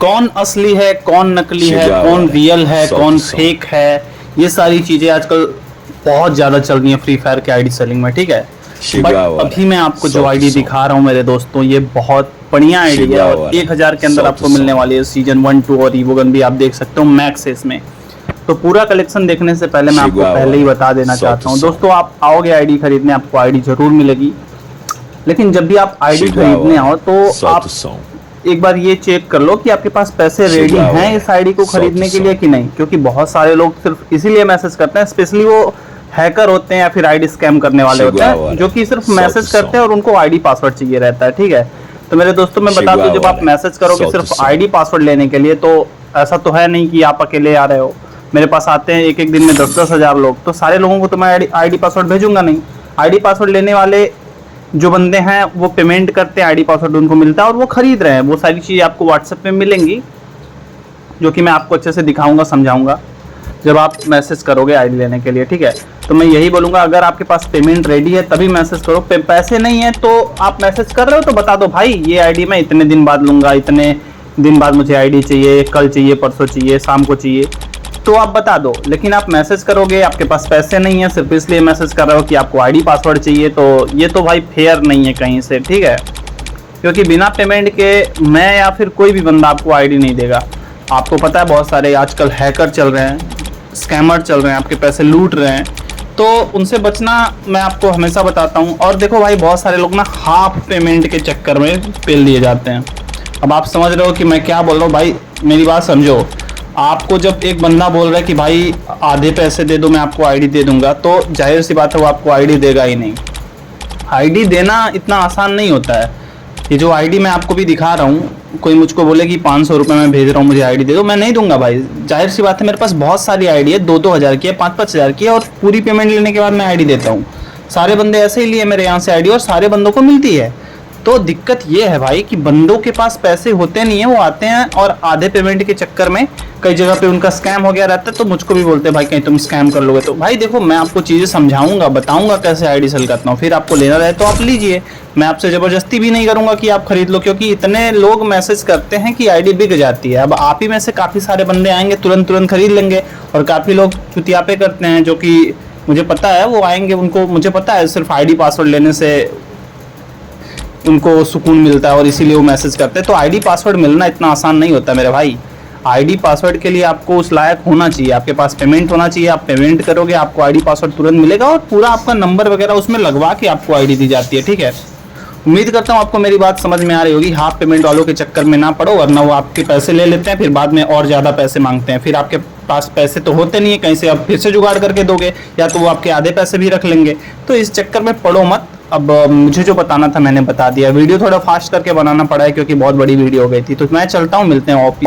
कौन असली है, कौन नकली है, कौन रियल है, कौन फेक है, ये सारी चीजें आजकल बहुत ज्यादा चल रही है फ्री फायर के आईडी सेलिंग में, ठीक है। बट अभी मैं आपको जो आईडी दिखा रहा हूँ मेरे दोस्तों, ये बहुत बढ़िया आईडी है और 1000 के अंदर आपको मिलने वाली है। सीजन 1, 2 और ईवो गन भी आप देख सकते हो मैक्स है इसमें। तो पूरा कलेक्शन देखने से पहले मैं आपको पहले ही बता देना चाहता हूँ दोस्तों, आप आओगे आईडी खरीदने, आपको आईडी जरूर मिलेगी। लेकिन जब भी आप आईडी खरीदने आओ तो आप एक बार ये चेक कर लो कि आपके पास पैसे रेडी हैं इस आईडी को खरीदने के लिए कि नहीं, क्योंकि बहुत सारे लोग सिर्फ इसीलिए मैसेज करते हैं, स्पेशली वो हैकर होते हैं या फिर आईडी स्कैम करने वाले होते हैं, जो कि सिर्फ मैसेज करते हैं और उनको आईडी पासवर्ड चाहिए रहता है, ठीक है। तो मेरे दोस्तों मैं बता दूं, जब आप मैसेज करोगे सिर्फ आईडी पासवर्ड लेने के लिए, तो ऐसा तो है नहीं कि आप अकेले आ रहे हो। मेरे पास आते हैं एक दिन में 10-10 हजार लोग, तो सारे लोगों को तो मैं आईडी पासवर्ड भेजूंगा नहीं। आईडी पासवर्ड लेने वाले जो बंदे हैं वो पेमेंट करते हैं, आईडी पासवर्ड उनको मिलता है और वो खरीद रहे हैं। वो सारी चीज़ें आपको व्हाट्सएप पे मिलेंगी, जो कि मैं आपको अच्छे से दिखाऊंगा, समझाऊंगा जब आप मैसेज करोगे आईडी लेने के लिए, ठीक है। तो मैं यही बोलूंगा, अगर आपके पास पेमेंट रेडी है तभी मैसेज करो, पैसे नहीं है तो आप मैसेज कर रहे हो तो बता दो भाई ये आईडी मैं इतने दिन बाद लूंगा, इतने दिन बाद मुझे आईडी चाहिए, कल चाहिए, परसों चाहिए, शाम को चाहिए, तो आप बता दो। लेकिन आप मैसेज करोगे, आपके पास पैसे नहीं है, सिर्फ इसलिए मैसेज कर रहे हो कि आपको आईडी पासवर्ड चाहिए, तो ये तो भाई फेयर नहीं है कहीं से, ठीक है। क्योंकि बिना पेमेंट के मैं या फिर कोई भी बंदा आपको आईडी नहीं देगा। आपको पता है बहुत सारे आजकल हैकर चल रहे हैं, स्कैमर चल रहे हैं, आपके पैसे लूट रहे हैं, तो उनसे बचना मैं आपको हमेशा बताता हूँ। और देखो भाई, बहुत सारे लोग ना हाफ पेमेंट के चक्कर में पेल दिए जाते हैं। अब आप समझ रहे हो कि मैं क्या बोल रहा हूँ भाई, मेरी बात समझो। आपको जब एक बंदा बोल रहा है कि भाई आधे पैसे दे दो मैं आपको आईडी दे दूंगा, तो जाहिर सी बात है वो आपको आईडी देगा ही नहीं। आईडी देना इतना आसान नहीं होता है। ये जो आईडी मैं आपको भी दिखा रहा हूँ, कोई मुझको बोले कि 500 रुपये मैं भेज रहा हूँ, मुझे आईडी दे दो, मैं नहीं दूंगा भाई। जाहिर सी बात है, मेरे पास बहुत सारी आईडी है, 2-2 हज़ार की है, 5-5 हज़ार की है, और पूरी पेमेंट लेने के बाद मैं आईडी देता हूँ। सारे बंदे ऐसे ही लिए मेरे यहाँ से आईडी और सारे बंदों को मिलती है। तो दिक्कत ये है भाई कि बंदों के पास पैसे होते नहीं है, वो आते हैं और आधे पेमेंट के चक्कर में कई जगह पे उनका स्कैम हो गया रहता है, तो मुझको भी बोलते हैं भाई कहीं तुम स्कैम कर लोगे। तो भाई देखो, मैं आपको चीज़ें समझाऊंगा, बताऊंगा कैसे आईडी सेल करता हूँ, फिर आपको लेना रहे तो आप लीजिए। मैं आपसे ज़बरदस्ती भी नहीं करूंगा कि आप खरीद लो, क्योंकि इतने लोग मैसेज करते हैं कि आईडी बिक जाती है। अब आप ही में से काफ़ी सारे बंदे आएंगे, तुरंत खरीद लेंगे, और काफ़ी लोग चुतियापे करते हैं, जो कि मुझे पता है वो आएंगे, उनको मुझे पता है सिर्फ आईडी पासवर्ड लेने से उनको सुकून मिलता है और इसीलिए वो मैसेज करते हैं। तो आईडी पासवर्ड मिलना इतना आसान नहीं होता मेरे भाई। आईडी पासवर्ड के लिए आपको उस लायक होना चाहिए, आपके पास पेमेंट होना चाहिए। आप पेमेंट करोगे, आपको आईडी पासवर्ड तुरंत मिलेगा और पूरा आपका नंबर वगैरह उसमें लगवा के आपको आईडी दी जाती है, ठीक है। उम्मीद करता हूँ आपको मेरी बात समझ में आ रही होगी। हाफ पेमेंट वालों के चक्कर में ना पड़ो, वरना वो आपके पैसे ले लेते हैं, फिर बाद में और ज़्यादा पैसे मांगते हैं। फिर आपके पास पैसे तो होते नहीं है, कहीं से आप फिर से जुगाड़ करके दोगे, या तो वो आपके आधे पैसे भी रख लेंगे। तो इस चक्कर में पड़ो मत। अब मुझे जो बताना था मैंने बता दिया। वीडियो थोड़ा फास्ट करके बनाना पड़ा है क्योंकि बहुत बड़ी वीडियो हो गई थी। तो मैं चलता हूँ, मिलते हैं ऑफ